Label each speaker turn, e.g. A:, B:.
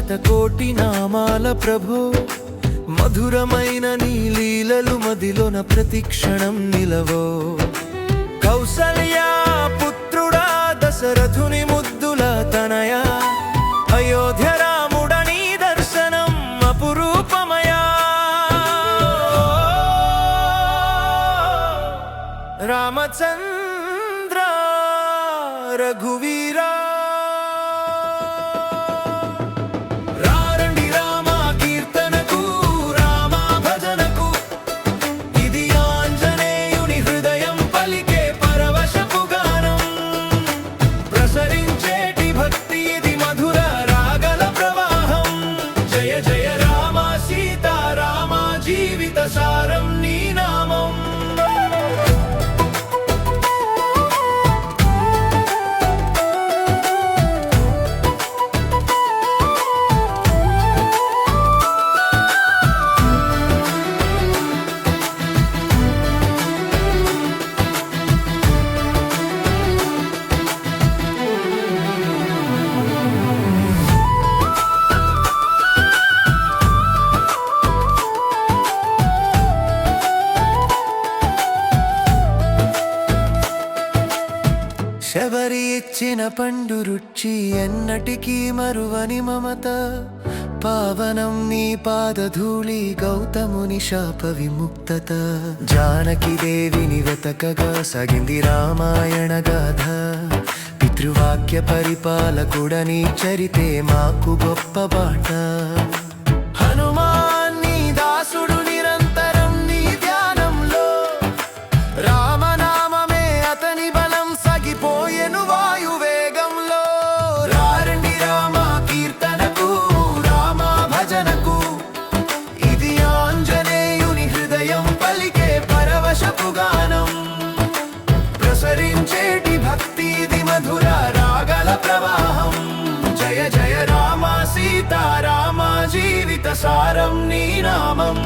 A: శతకోటి నామాల ప్రభో మధురమైన నీ లీలలు మదిలోన ప్రతిక్షణం నిలవో కౌసల్యా పుత్రుడా దశరథుని ముద్దుల తనయా అయోధ్య రాముడని దర్శనం అపురూపమయా రామచంద్ర రఘువీరా సారం నీ నామం శబరి ఇచ్చిన పండు రుచి ఎన్నటికీ మరువని మమత పావనం నీ పాదధూళి గౌతముని శాప విముక్తత జానకి దేవిని వెతకగా సగింది రామాయణ గాథ పితృవాక్య పరిపాలకుడని చరితే మాకు గొప్ప బాట హనుమాన్ నీ దాసుడు నిరంతరం నీ ధ్యానంలో రామనామమే అతని బలం సగిపోయెను వాయువేగంలో రారండి రామ కీర్తనకు రామ భజనకు ఇది ఆంజనేయుని హృదయం పలికే పరవశపు గానం ప్రసరించేటి భక్తి ఇది మధుర రాగల ప్రవాహం జయ జయ రామ సీతారామ జీవిత సారం నీ నామం